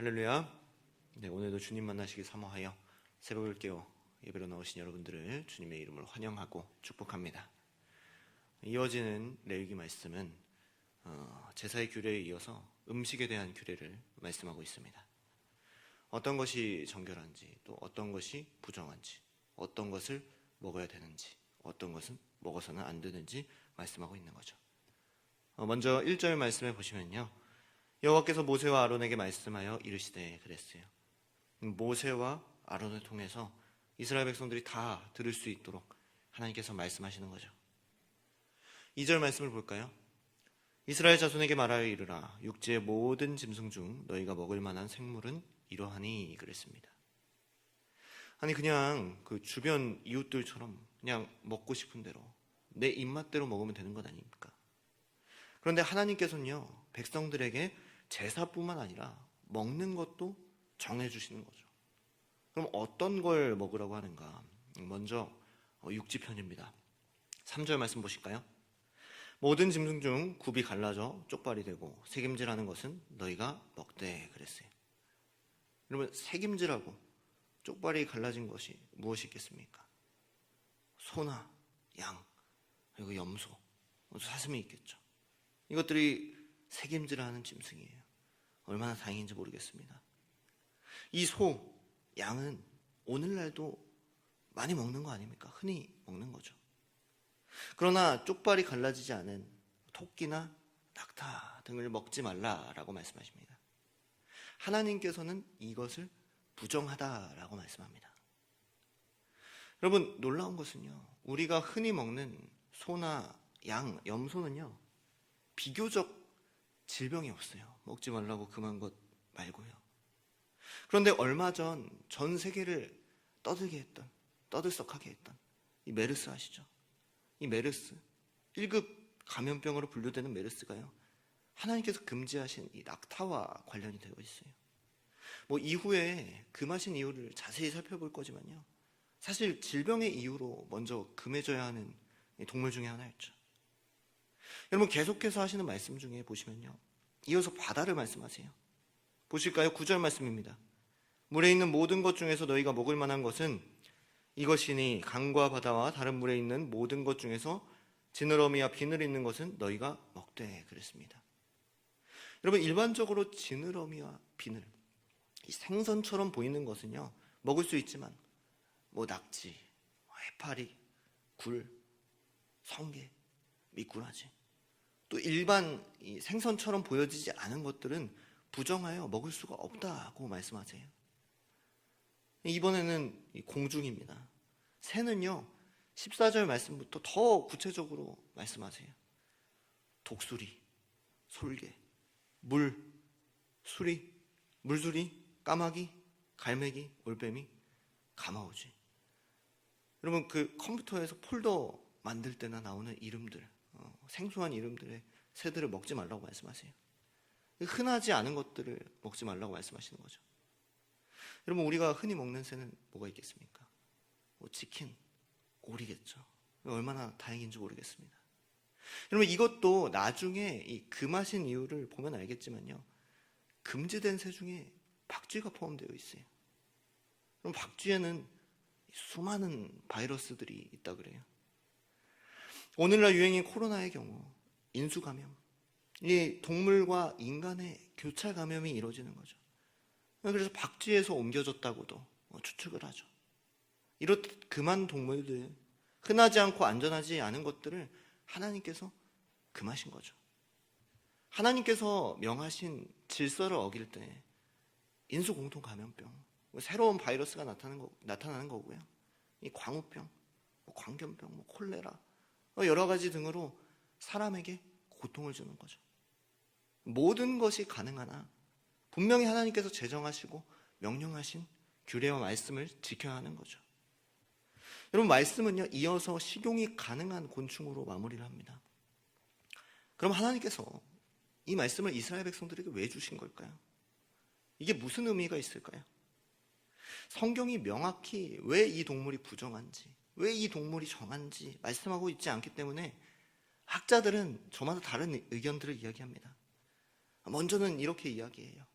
할렐루야. 네, 오늘도 주님 만나시기 사모하여 새벽을 깨워 예배로 나오신 여러분들을 주님의 이름으로 환영하고 축복합니다. 이어지는 레위기 말씀은 제사의 규례에 이어서 음식에 대한 규례를 말씀하고 있습니다. 어떤 것이 정결한지, 또 어떤 것이 부정한지, 어떤 것을 먹어야 되는지, 어떤 것은 먹어서는 안 되는지 말씀하고 있는 거죠. 먼저 1절 말씀에 보시면요, 여호와께서 모세와 아론에게 말씀하여 이르시되 그랬어요. 모세와 아론을 통해서 이스라엘 백성들이 다 들을 수 있도록 하나님께서 말씀하시는 거죠. 2절 말씀을 볼까요? 이스라엘 자손에게 말하여 이르라. 육지의 모든 짐승 중 너희가 먹을 만한 생물은 이러하니 그랬습니다. 아니, 그냥 그 주변 이웃들처럼 그냥 먹고 싶은 대로 내 입맛대로 먹으면 되는 것 아닙니까? 그런데 하나님께서는요, 백성들에게 제사뿐만 아니라 먹는 것도 정해주시는 거죠. 그럼 어떤 걸 먹으라고 하는가? 먼저 육지편입니다. 3절 말씀 보실까요? 모든 짐승 중 굽이 갈라져 쪽발이 되고 새김질하는 것은 너희가 먹되 그랬어요. 그러면 새김질하고 쪽발이 갈라진 것이 무엇이 있겠습니까? 소나 양, 그리고 염소, 사슴이 있겠죠. 이것들이 새김질하는 짐승이에요. 얼마나 다행인지 모르겠습니다. 이 소, 양은 오늘날도 많이 먹는 거 아닙니까? 흔히 먹는 거죠. 그러나 쪽발이 갈라지지 않은 토끼나 낙타 등을 먹지 말라라고 말씀하십니다. 하나님께서는 이것을 부정하다라고 말씀합니다. 여러분, 놀라운 것은요, 우리가 흔히 먹는 소나 양, 염소는요, 비교적 질병이 없어요. 먹지 말라고 금한 것 말고요. 그런데 얼마 전 세계를 떠들썩하게 했던 이 메르스 아시죠? 이 메르스, 1급 감염병으로 분류되는 메르스가요, 하나님께서 금지하신 이 낙타와 관련이 되어 있어요. 이후에 금하신 이유를 자세히 살펴볼 거지만요, 사실 질병의 이유로 먼저 금해져야 하는 동물 중에 하나였죠. 여러분, 계속해서 하시는 말씀 중에 보시면요, 이어서 바다를 말씀하세요. 보실까요? 9절 말씀입니다. 물에 있는 모든 것 중에서 너희가 먹을 만한 것은 이것이니 강과 바다와 다른 물에 있는 모든 것 중에서 지느러미와 비늘 있는 것은 너희가 먹되 그랬습니다. 여러분, 일반적으로 지느러미와 비늘, 이 생선처럼 보이는 것은요, 먹을 수 있지만 낙지, 해파리, 굴, 성게, 미꾸라지, 또 일반 이 생선처럼 보여지지 않은 것들은 부정하여 먹을 수가 없다고 말씀하세요. 이번에는 이 공중입니다. 새는요, 14절 말씀부터 더 구체적으로 말씀하세요. 독수리, 솔개, 물수리, 까마귀, 갈매기, 올빼미, 가마우지. 여러분, 그 컴퓨터에서 폴더 만들 때나 나오는 이름들, 생소한 이름들의 새들을 먹지 말라고 말씀하세요. 흔하지 않은 것들을 먹지 말라고 말씀하시는 거죠. 여러분, 우리가 흔히 먹는 새는 뭐가 있겠습니까? 치킨, 오리겠죠. 얼마나 다행인지 모르겠습니다. 여러분, 이것도 나중에 이 금하신 이유를 보면 알겠지만요, 금지된 새 중에 박쥐가 포함되어 있어요. 그럼 박쥐에는 수많은 바이러스들이 있다 그래요. 오늘날 유행인 코로나의 경우 인수감염, 이 동물과 인간의 교차 감염이 이루어지는 거죠. 그래서 박쥐에서 옮겨졌다고도 추측을 하죠. 이렇듯 금한 동물들, 흔하지 않고 안전하지 않은 것들을 하나님께서 금하신 거죠. 하나님께서 명하신 질서를 어길 때 인수공통감염병, 새로운 바이러스가 나타나는 거고요. 이 광우병, 광견병, 콜레라, 여러 가지 등으로 사람에게 고통을 주는 거죠. 모든 것이 가능하나 분명히 하나님께서 제정하시고 명령하신 규례와 말씀을 지켜야 하는 거죠. 여러분, 말씀은요, 이어서 식용이 가능한 곤충으로 마무리를 합니다. 그럼 하나님께서 이 말씀을 이스라엘 백성들에게 왜 주신 걸까요? 이게 무슨 의미가 있을까요? 성경이 명확히 왜 이 동물이 부정한지, 왜 이 동물이 정한지 말씀하고 있지 않기 때문에 학자들은 저마다 다른 의견들을 이야기합니다. 먼저는 이렇게 이야기해요.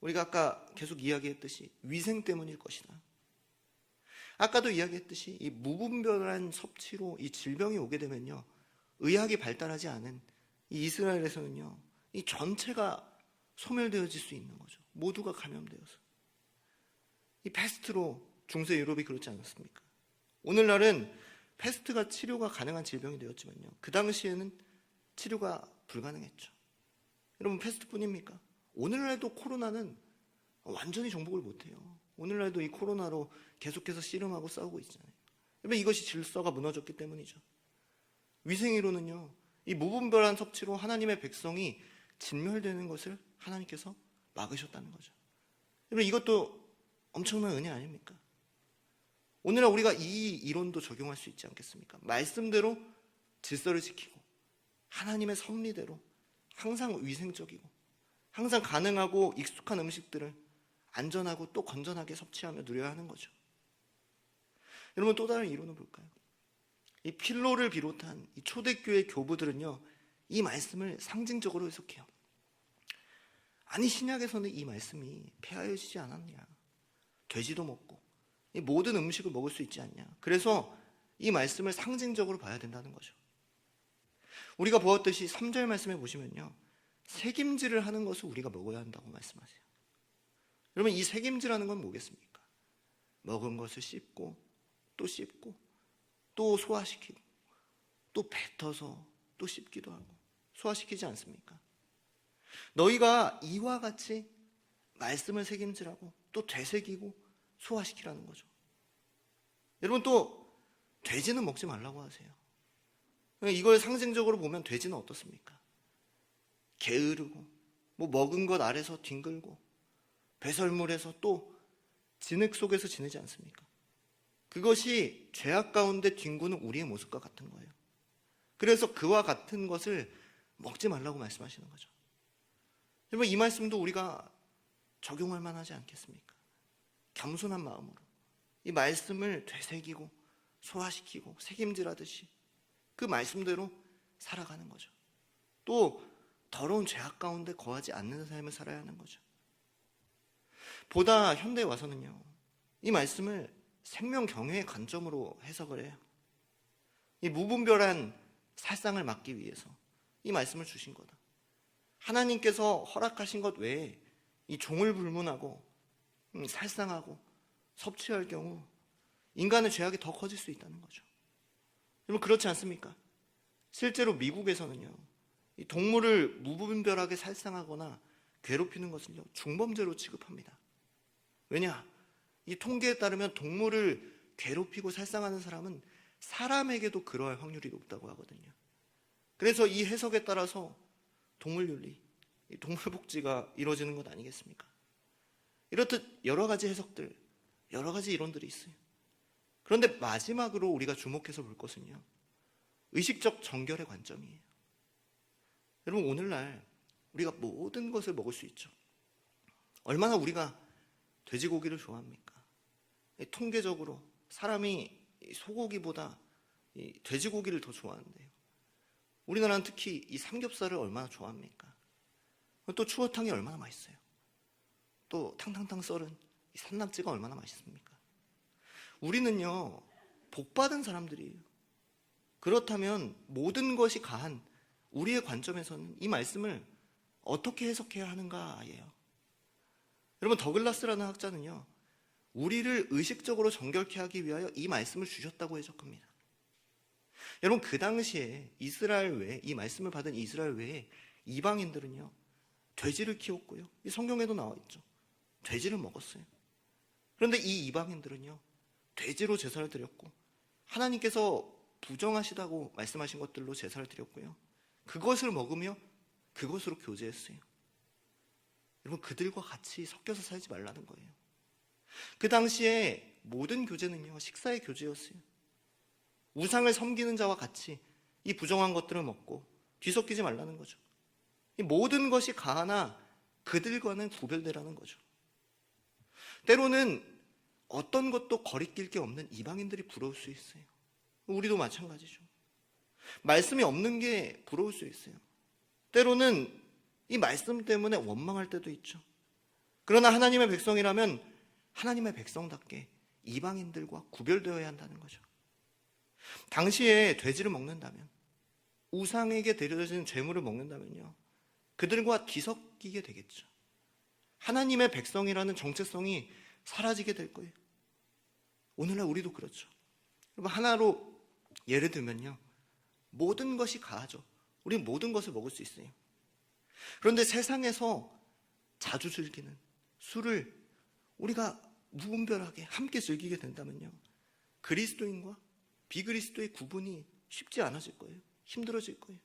우리가 아까 계속 이야기했듯이 위생 때문일 것이다. 아까도 이야기했듯이 이 무분별한 섭취로 이 질병이 오게 되면요, 의학이 발달하지 않은 이 이스라엘에서는요, 이 전체가 소멸되어질 수 있는 거죠. 모두가 감염되어서. 이 패스트로 중세 유럽이 그렇지 않았습니까? 오늘날은 패스트가 치료가 가능한 질병이 되었지만요, 그 당시에는 치료가 불가능했죠. 여러분, 패스트뿐입니까? 오늘날도 코로나는 완전히 정복을 못해요. 오늘날도 이 코로나로 계속해서 씨름하고 싸우고 있잖아요. 여러분, 이것이 질서가 무너졌기 때문이죠. 위생이로는요, 이 무분별한 섭취로 하나님의 백성이 진멸되는 것을 하나님께서 막으셨다는 거죠. 여러분, 이것도 엄청난 은혜 아닙니까? 오늘날 우리가 이 이론도 적용할 수 있지 않겠습니까? 말씀대로 질서를 지키고 하나님의 섭리대로 항상 위생적이고 항상 가능하고 익숙한 음식들을 안전하고 또 건전하게 섭취하며 누려야 하는 거죠. 여러분, 또 다른 이론을 볼까요? 이 필로를 비롯한 이 초대교회 교부들은요, 이 말씀을 상징적으로 해석해요. 아니, 신약에서는 이 말씀이 폐하여지지 않았냐, 돼지도 먹고 이 모든 음식을 먹을 수 있지 않냐, 그래서 이 말씀을 상징적으로 봐야 된다는 거죠. 우리가 보았듯이 3절 말씀에 보시면요, 새김질을 하는 것을 우리가 먹어야 한다고 말씀하세요. 여러분, 이 새김질하는 건 뭐겠습니까? 먹은 것을 씹고 또 소화시키고 또 뱉어서 또 씹기도 하고 소화시키지 않습니까? 너희가 이와 같이 말씀을 새김질하고 또 되새기고 소화시키라는 거죠. 여러분, 또 돼지는 먹지 말라고 하세요. 이걸 상징적으로 보면 돼지는 어떻습니까? 게으르고 먹은 것 아래서 뒹굴고 배설물에서 또 진흙 속에서 지내지 않습니까? 그것이 죄악 가운데 뒹구는 우리의 모습과 같은 거예요. 그래서 그와 같은 것을 먹지 말라고 말씀하시는 거죠. 여러분, 이 말씀도 우리가 적용할 만하지 않겠습니까? 겸손한 마음으로 이 말씀을 되새기고 소화시키고 새김질하듯이 그 말씀대로 살아가는 거죠. 또 더러운 죄악 가운데 거하지 않는 삶을 살아야 하는 거죠. 보다 현대에 와서는요, 이 말씀을 생명 경외의 관점으로 해석을 해요. 이 무분별한 살상을 막기 위해서 이 말씀을 주신 거다. 하나님께서 허락하신 것 외에 이 종을 불문하고 살상하고 섭취할 경우 인간의 죄악이 더 커질 수 있다는 거죠. 여러분, 그렇지 않습니까? 실제로 미국에서는요, 이 동물을 무분별하게 살상하거나 괴롭히는 것을요, 중범죄로 취급합니다. 왜냐? 이 통계에 따르면 동물을 괴롭히고 살상하는 사람은 사람에게도 그러할 확률이 높다고 하거든요. 그래서 이 해석에 따라서 동물윤리, 동물복지가 이루어지는 것 아니겠습니까? 이렇듯 여러 가지 해석들, 여러 가지 이론들이 있어요. 그런데 마지막으로 우리가 주목해서 볼 것은요, 의식적 정결의 관점이에요. 여러분, 오늘날 우리가 모든 것을 먹을 수 있죠. 얼마나 우리가 돼지고기를 좋아합니까? 통계적으로 사람이 소고기보다 돼지고기를 더 좋아하는데요. 우리나라는 특히 이 삼겹살을 얼마나 좋아합니까? 또 추어탕이 얼마나 맛있어요. 또 탕탕탕 썰은 이 산낙지가 얼마나 맛있습니까? 우리는요, 복받은 사람들이에요. 그렇다면 모든 것이 가한 우리의 관점에서는 이 말씀을 어떻게 해석해야 하는가예요. 여러분, 더글라스라는 학자는요, 우리를 의식적으로 정결케 하기 위하여 이 말씀을 주셨다고 해석합니다. 여러분, 그 당시에 이스라엘 외에, 이 말씀을 받은 이스라엘 외에 이방인들은요, 돼지를 키웠고요, 이 성경에도 나와 있죠. 돼지를 먹었어요. 그런데 이 이방인들은요, 돼지로 제사를 드렸고 하나님께서 부정하시다고 말씀하신 것들로 제사를 드렸고요, 그것을 먹으며 그것으로 교제했어요. 여러분, 그들과 같이 섞여서 살지 말라는 거예요. 그 당시에 모든 교제는요, 식사의 교제였어요. 우상을 섬기는 자와 같이 이 부정한 것들을 먹고 뒤섞이지 말라는 거죠. 이 모든 것이 가하나 그들과는 구별되라는 거죠. 때로는 어떤 것도 거리낄 게 없는 이방인들이 부러울 수 있어요. 우리도 마찬가지죠. 말씀이 없는 게 부러울 수 있어요. 때로는 이 말씀 때문에 원망할 때도 있죠. 그러나 하나님의 백성이라면 하나님의 백성답게 이방인들과 구별되어야 한다는 거죠. 당시에 돼지를 먹는다면, 우상에게 드려진 제물을 먹는다면요, 그들과 뒤섞이게 되겠죠. 하나님의 백성이라는 정체성이 사라지게 될 거예요. 오늘날 우리도 그렇죠. 여러분, 하나로 예를 들면요, 모든 것이 가하죠. 우리는 모든 것을 먹을 수 있어요. 그런데 세상에서 자주 즐기는 술을 우리가 무분별하게 함께 즐기게 된다면요, 그리스도인과 비그리스도의 구분이 쉽지 않아질 거예요. 힘들어질 거예요.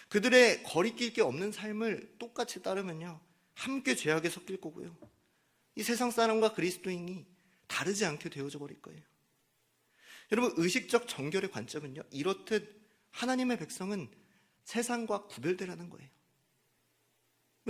그들의 거리낄 게 없는 삶을 똑같이 따르면요, 함께 죄악에 섞일 거고요, 이 세상 사람과 그리스도인이 다르지 않게 되어져 버릴 거예요. 여러분, 의식적 정결의 관점은요, 이렇듯 하나님의 백성은 세상과 구별되라는 거예요.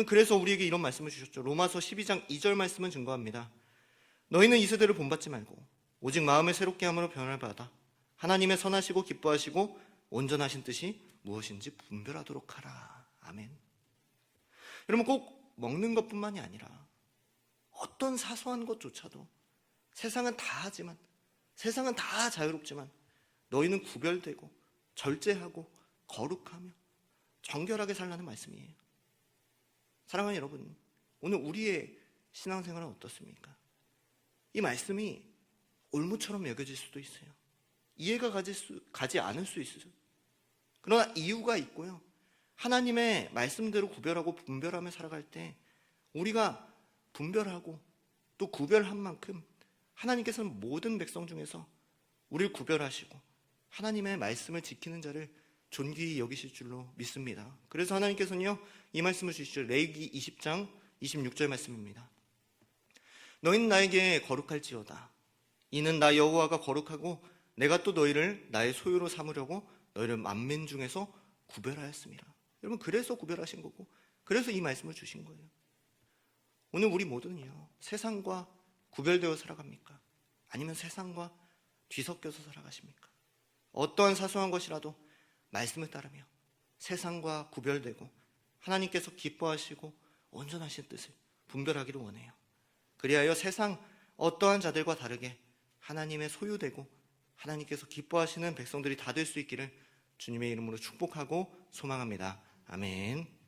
그래서 우리에게 이런 말씀을 주셨죠. 로마서 12장 2절 말씀은 증거합니다. 너희는 이 세대를 본받지 말고 오직 마음을 새롭게 함으로 변화를 받아 하나님의 선하시고 기뻐하시고 온전하신 뜻이 무엇인지 분별하도록 하라. 아멘. 여러분, 꼭 먹는 것뿐만이 아니라 어떤 사소한 것조차도 세상은 다 하지만, 세상은 다 자유롭지만 너희는 구별되고 절제하고 거룩하며 정결하게 살라는 말씀이에요. 사랑하는 여러분, 오늘 우리의 신앙생활은 어떻습니까? 이 말씀이 올무처럼 여겨질 수도 있어요. 이해가 가지 않을 수 있어요. 그러나 이유가 있고요, 하나님의 말씀대로 구별하고 분별하며 살아갈 때 우리가 분별하고 또 구별한 만큼 하나님께서는 모든 백성 중에서 우리를 구별하시고 하나님의 말씀을 지키는 자를 존귀히 여기실 줄로 믿습니다. 그래서 하나님께서는요, 이 말씀을 주시죠. 레위기 20장 26절 말씀입니다. 너희는 나에게 거룩할지어다. 이는 나 여호와가 거룩하고 내가 또 너희를 나의 소유로 삼으려고 너희를 만민 중에서 구별하였습니다. 여러분, 그래서 구별하신 거고, 그래서 이 말씀을 주신 거예요. 오늘 우리 모두는요, 세상과 구별되어 살아갑니까? 아니면 세상과 뒤섞여서 살아가십니까? 어떠한 사소한 것이라도 말씀을 따르며 세상과 구별되고 하나님께서 기뻐하시고 온전하신 뜻을 분별하기를 원해요. 그리하여 세상 어떠한 자들과 다르게 하나님의 소유되고 하나님께서 기뻐하시는 백성들이 다 될 수 있기를 주님의 이름으로 축복하고 소망합니다. 아멘.